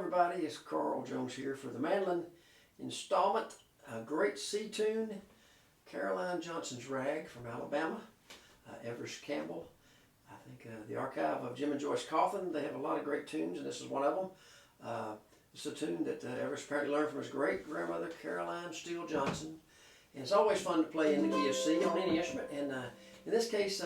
everybody, it's Carl Jones here for the Mandolin installment. A great C tune, Caroline Johnson's Rag from Alabama, Everis Campbell. I think the archive of Jim and Joyce Coffin, they have a lot of great tunes, and this is one of them. It's a tune that Everis apparently learned from his great-grandmother, Caroline Steele Johnson. And it's always fun to play in the key of C on any instrument, and in this case,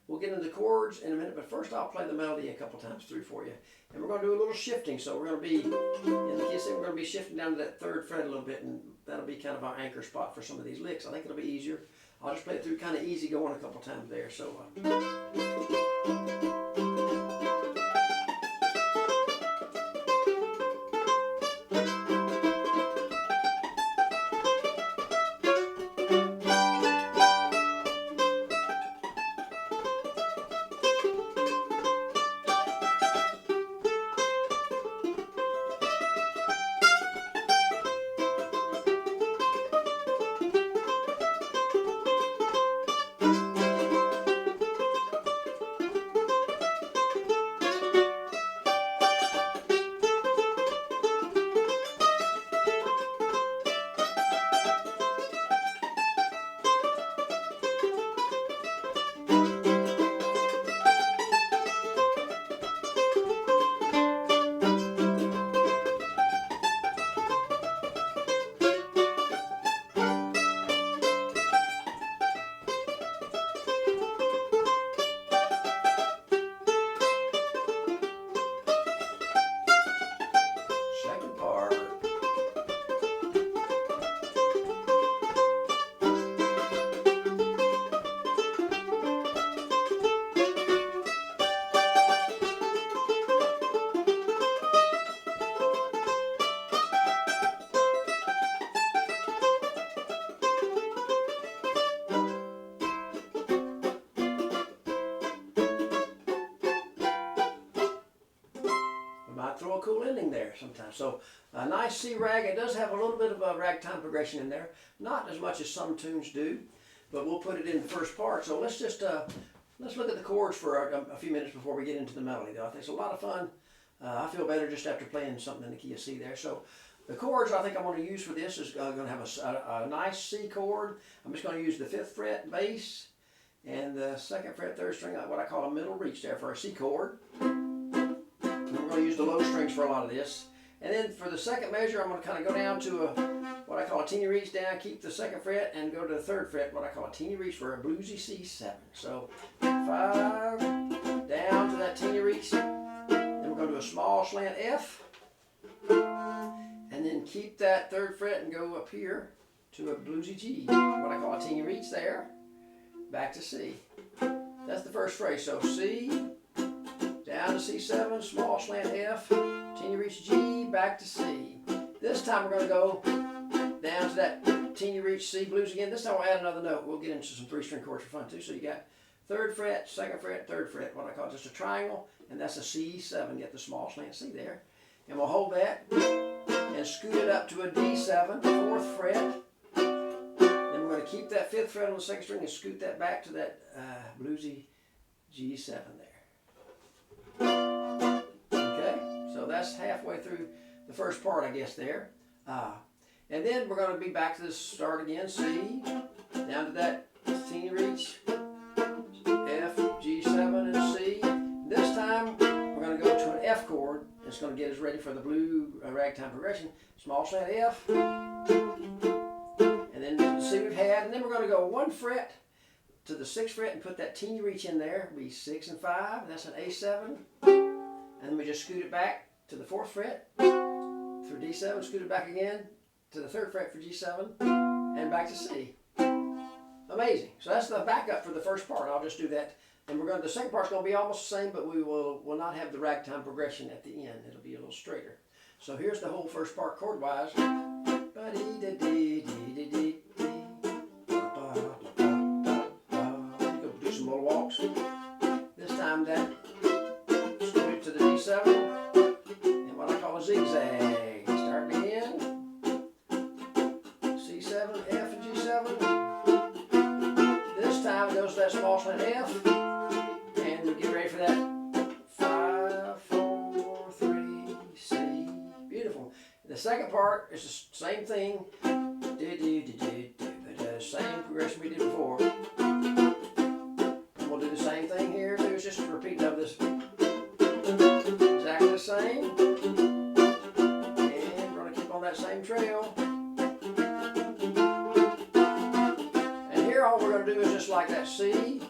we'll get into the chords in a minute, but first I'll play the melody a couple times through for you. And we're going to do a little shifting, so we're going to be, in the key of C, we're going to be shifting down to that third fret a little bit, and that'll be kind of our anchor spot for some of these licks. I think it'll be easier. I'll just play it through kind of easy going a couple times there. So. Might throw a cool ending there sometimes. So a nice C rag. It does have a little bit of a ragtime progression in there, not as much as some tunes do, but we'll put it in the first part. So let's just let's look at the chords for a few minutes before we get into the melody. Though I think it's a lot of fun. I feel better just after playing something in the key of C there. So the chords I think I'm going to use for this is going to have a nice C chord. I'm just going to use the 5th fret bass and the 2nd fret 3rd string, what I call a middle reach there for a C chord. We're going to use the low strings for a lot of this. And then for the second measure, I'm going to kind of go down to what I call a teeny reach down, keep the 2nd fret, and go to the 3rd fret, what I call a teeny reach for a bluesy C7. So 5, down to that teeny reach. Then we're going to do a small slant F. And then keep that 3rd fret and go up here to a bluesy G, what I call a teeny reach there. Back to C. That's the first phrase. So C, down to C7, small slant F, teeny reach G, back to C. This time we're going to go down to that teeny reach C blues again. This time we'll add another note. We'll get into some 3-string chords for fun too. So you got 3rd fret, 2nd fret, 3rd fret, what I call just a triangle, and that's a C7. Get the small slant C there. And we'll hold that and scoot it up to a D7, 4th fret. Then we're going to keep that 5th fret on the 2nd string and scoot that back to that bluesy G7 there. So that's halfway through the first part, I guess, there. And then we're going to be back to the start again. C, down to that teeny reach, F, G7, and C. This time, we're going to go to an F chord. It's going to get us ready for the blue ragtime progression. Small slant F, and then the C we've had. And then we're going to go 1 fret to the 6th fret and put that teeny reach in there. It'll be 6 and 5. That's an A7. And then we just scoot it back to the 4th fret through D7, scoot it back again to the 3rd fret for G7, and back to C. Amazing. So that's the backup for the first part. I'll just do that. And the second part's going to be almost the same, but we will not have the ragtime progression at the end. It'll be a little straighter. So here's the whole first part chord-wise. Go do some little walks. This time that to the D7 and what I call a zigzag. Starting again. C7, F, and G7. This time it goes to that small slant F. And we get ready for that 5, 4, 3, C, The second part is the same thing. Same progression we did before. And we'll do the same thing here too. It's just a repeat of this. Exactly the same. And we're going to keep on that same trail. And here all we're going to do is just like that C.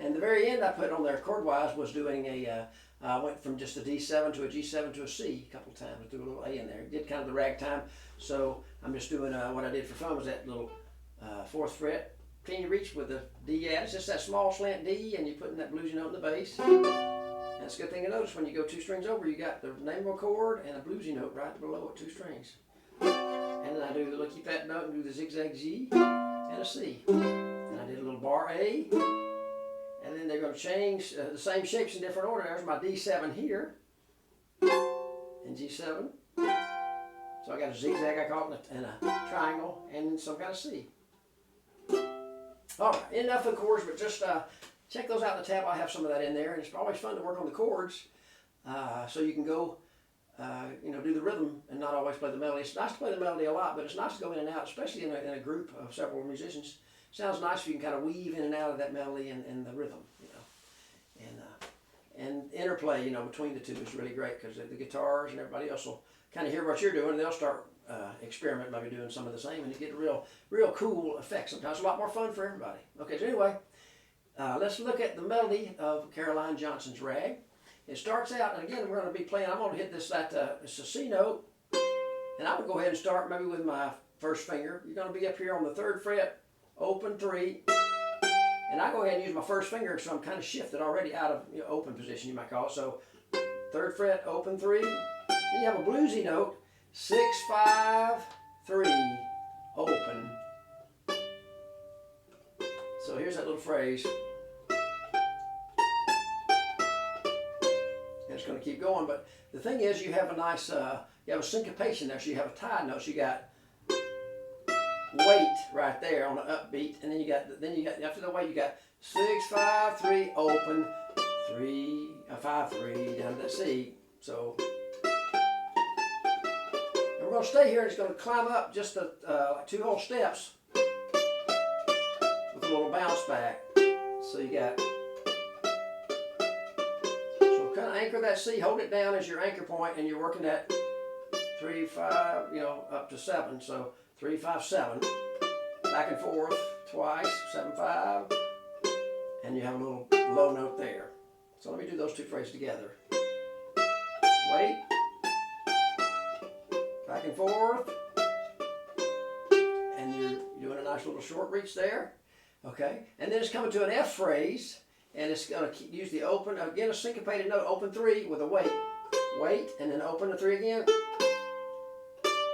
And the very end I put on there chord-wise was doing a I went from just a D7 to a G7 to a C a couple of times. I threw a little A in there. Did kind of the ragtime. So I'm just doing what I did for fun was that little 4th fret. Can you reach with the D at? It's just that small slant D, and you're putting that bluesy note in the bass. And it's a good thing to notice when you go 2 strings over, you got the name of a chord and a bluesy note right below it, 2 strings. And then I do keep that note and do the zigzag G and a C. And I did a little bar A. And then they're going to change the same shapes in different order. There's my D7 here, and G7. So I got a zigzag, I call it, and a triangle, and some kind of C. All right, enough of the chords, but just check those out in the tab. I have some of that in there, and it's always fun to work on the chords, so you can go, do the rhythm and not always play the melody. It's nice to play the melody a lot, but it's nice to go in and out, especially in a group of several musicians. Sounds nice if you can kind of weave in and out of that melody and the rhythm, and interplay, between the two is really great because the guitars and everybody else will kind of hear what you're doing, and they'll start experimenting, maybe doing some of the same, and you get a real cool effect. Sometimes a lot more fun for everybody. Okay, so anyway, let's look at the melody of Caroline Johnson's rag. It starts out, and again, we're going to be playing. I'm going to hit this it's a C note, and I would go ahead and start maybe with my first finger. You're going to be up here on the 3rd fret. Open 3, and I go ahead and use my first finger, so I'm kind of shifted already out of open position, you might call it. So 3rd fret, open 3. Then you have a bluesy note, 6, 5, 3, open. So here's that little phrase. And it's going to keep going, but the thing is, you have a nice, you have a syncopation there, so you have a tied note. So you got weight right there on the upbeat, and then you got after the weight you got 6, 5, 3, open, 3, 5, 3 down to the C. So and we're going to stay here, and it's going to climb up just like 2 whole steps with a little bounce back. So you got kind of anchor that C, hold it down as your anchor point, and you're working that 3, 5, up to 7. So 3, 5, 7, back and forth twice, 7, 5, and you have a little low note there. So let me do those 2 phrases together. Wait, back and forth, and you're doing a nice little short reach there. Okay, and then it's coming to an F phrase, and it's going to use the open, again a syncopated note, open 3 with a wait, and then open the 3 again,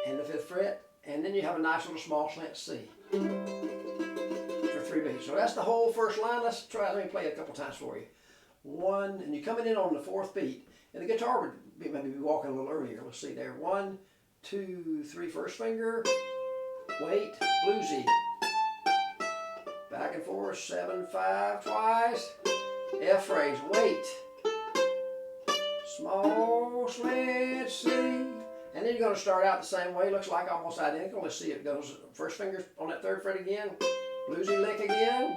and the 5th fret. And then you have a nice little small slant C for 3 beats. So that's the whole first line. Let me play it a couple times for you. 1, and you're coming in on the 4th beat. And the guitar would maybe be walking a little earlier. Let's see there. 1, 2, 3, first finger. Wait, bluesy. Back and forth, 7, 5, twice. F phrase, wait. Small slant C. And then you're going to start out the same way. Looks like almost identical. Let's see, it goes first finger on that 3rd fret again. Bluesy lick again.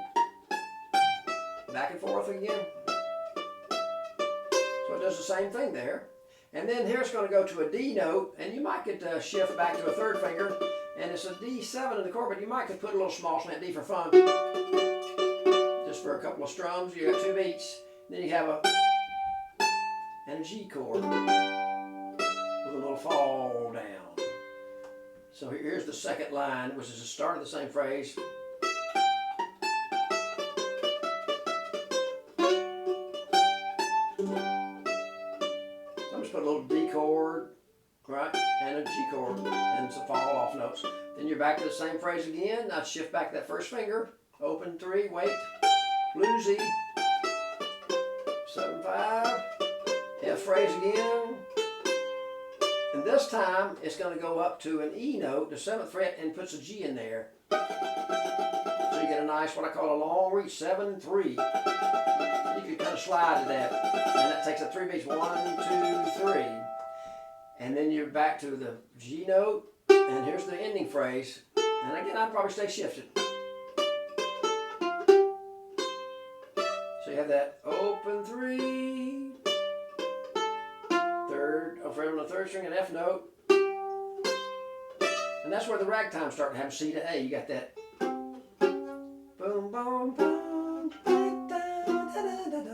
Back and forth again. So it does the same thing there. And then here it's going to go to a D note, and you might get shift back to a 3rd finger, and it's a D7 in the chord, but you might could put a little small slant D for fun. Just for a couple of strums. You got 2 beats. Then you have a G chord. A little fall down. So here's the second line, which is the start of the same phrase. So I'm just put a little D chord, right, and a G chord, and some fall off notes. Then you're back to the same phrase again. Now shift back to that first finger. Open 3, wait, bluesy, 7, 5, F phrase again. And this time, it's going to go up to an E note, the 7th fret, and puts a G in there. So you get a nice, what I call a long reach, 7, 3. You could kind a slide to that, and that takes up 3 beats. 1, 2, 3, and then you're back to the G note, and here's the ending phrase. And again, I'd probably stay shifted. So you have that open 3, third, on the third string, an F note, and that's where the ragtime start to have C to A. You got that boom, boom, boom, da, da, da, da, da.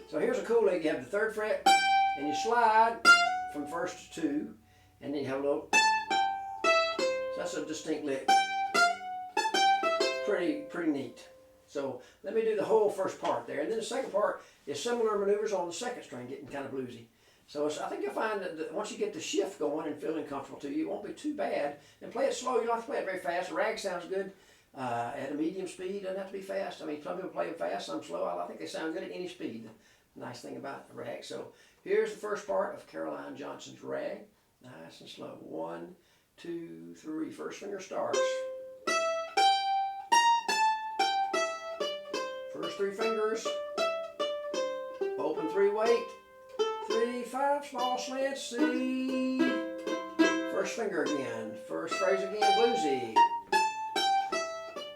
So here's a cool lick. You have the third fret, and you slide from first to 2, and then you have a little. So that's a distinct lick. Pretty neat. So let me do the whole first part there, and then the second part is similar maneuvers on the second string, getting kind of bluesy. So I think you'll find that once you get the shift going and feeling comfortable to you, it won't be too bad. And play it slow. You don't have to play it very fast. The rag sounds good at a medium speed. Doesn't have to be fast. I mean, some people play them fast, some slow. I think they sound good at any speed. The nice thing about the rag. So here's the first part of Caroline Johnson's rag. Nice and slow. 1, 2, 3. First finger starts. First 3 fingers. Open 3, wait. 3, 5, small slant C. First finger again. First phrase again, bluesy.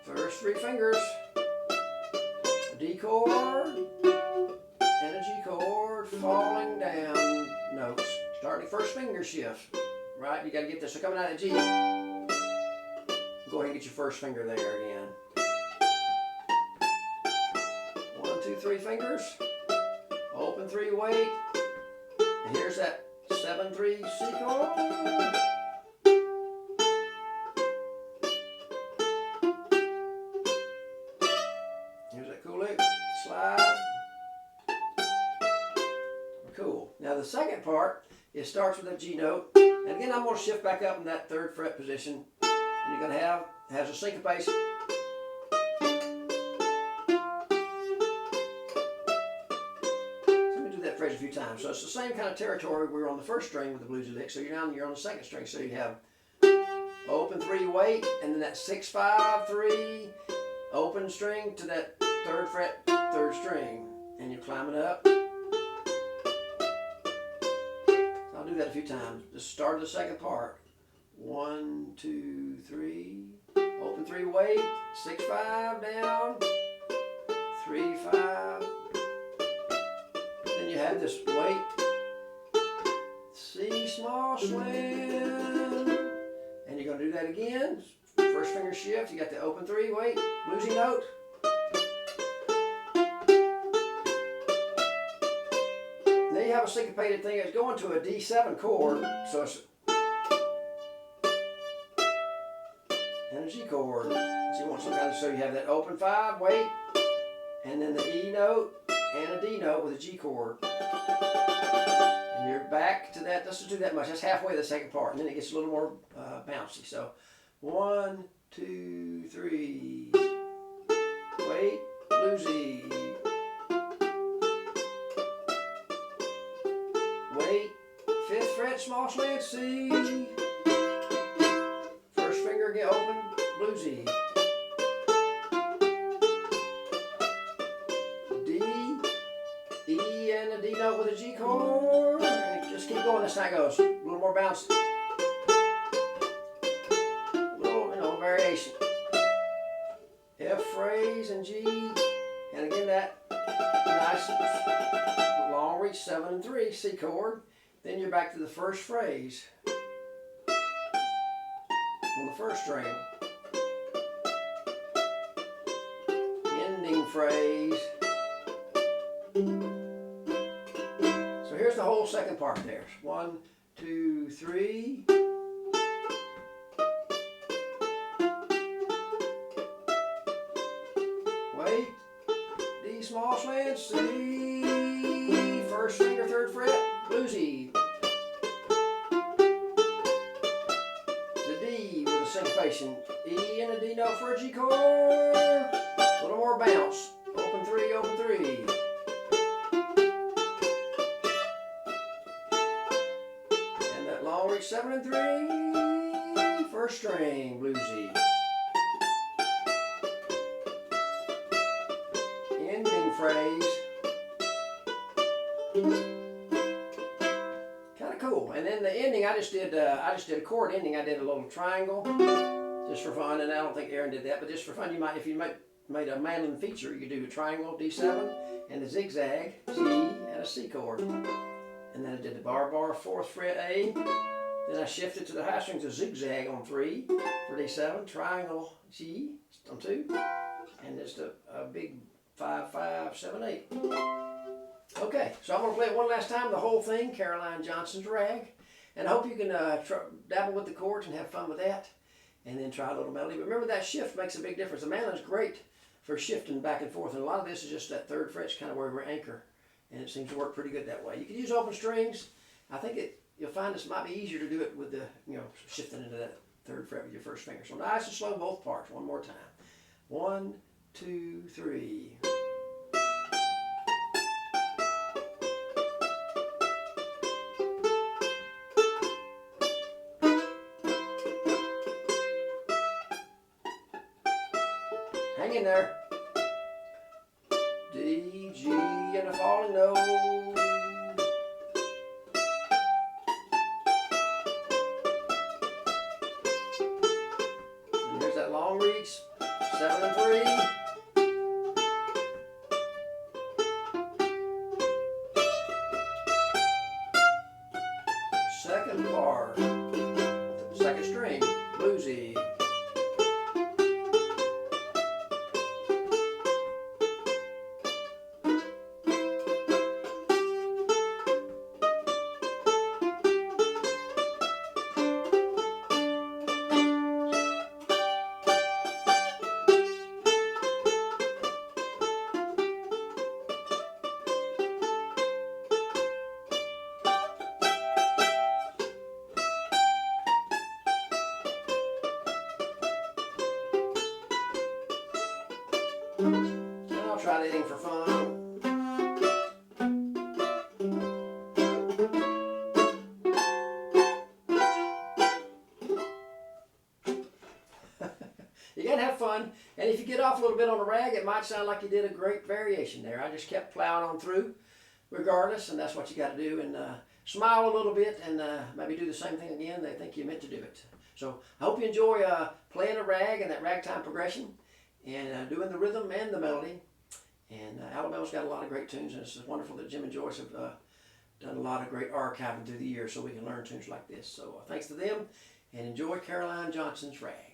First 3 fingers. A D chord and a G chord, falling down notes. Starting first finger shift. Right? You got to get this. So coming out of G. Go ahead and get your first finger there again. 1, 2, 3 fingers. Open 3, wait. And here's that 7-3 C chord. Here's that cool lick. Slide. Cool. Now the second part, it starts with a G note. And again, I'm going to shift back up in that third fret position. And you're going to has a syncopation. Phrase a few times. So it's the same kind of territory we were on the first string with the bluesy lick. So you're on the second string. So you have open 3, wait, and then that 6, 5, 3, open string to that third fret, third string, and you're climbing up. I'll do that a few times. The start of the second part. 1, 2, 3, open 3, wait, 6, 5, down, 3, 5. Then you have this wait, C small slam, and you're going to do that again. First finger shift, you got the open 3, wait, bluesy note. Then you have a syncopated thing. It's going to a D7 chord, so it's and a G chord. So you want some kind of, so you have that open 5, wait, and then the E note. And a D note with a G chord. And you're back to that. Let's just do that much. That's halfway the second part. And then it gets a little more bouncy. So 1, 2, 3. Wait, bluesy. Wait, 5th fret, small slant C. First finger get open, bluesy. E and a D note with a G chord. And just keep going. That's how it goes. A little more bounce. A little, variation. F phrase and G. And again that nice long reach 7 and 3 C chord. Then you're back to the first phrase on the first string. Ending phrase. Here's the whole second part there. 1, 2, 3. Wait. D small slant C. First finger, third fret, bluesy. The D with a syncopation. E and a D note for a G chord. A little more bounce. Open 3, open 3. Long reach 7 and 3, first string, bluesy. Ending phrase, Kind of cool. And then the ending, I just did a chord ending. I did a little triangle, just for fun. And I don't think Aaron did that, but just for fun, you might, if you made a mandolin feature, you could do a triangle, D7, and a zigzag, G, and a C chord. And then I did the bar, 4th fret A. Then I shifted to the high strings, a zigzag on 3 for D7, triangle, G on 2, and just a big 5, 5, 7, 8. Okay, so I'm going to play it one last time, the whole thing, Caroline Johnson's Rag. And I hope you can dabble with the chords and have fun with that. And then try a little melody. But remember, that shift makes a big difference. The mandolin's great for shifting back and forth. And a lot of this is just that 3rd fret's kind of where we anchor. And it seems to work pretty good that way. You can use open strings. I think you'll find this might be easier to do it with the, shifting into that 3rd fret with your 1st finger. So nice and slow both parts. One more time. 1, 2, 3. Hang in there. D, G, and a falling note. And there's that long reach, 7 and 3. Second bar, 2nd string, bluesy. And I'll try that thing for fun. You gotta have fun, and if you get off a little bit on the rag, it might sound like you did a great variation there. I just kept plowing on through regardless, and that's what you got to do. And smile a little bit, and maybe do the same thing again. They think you meant to do it. So I hope you enjoy playing a rag and that ragtime progression, and doing the rhythm and the melody. And Alabama's got a lot of great tunes, and it's wonderful that Jim and Joyce have done a lot of great archiving through the years so we can learn tunes like this. So thanks to them, and enjoy Caroline Johnson's Rag.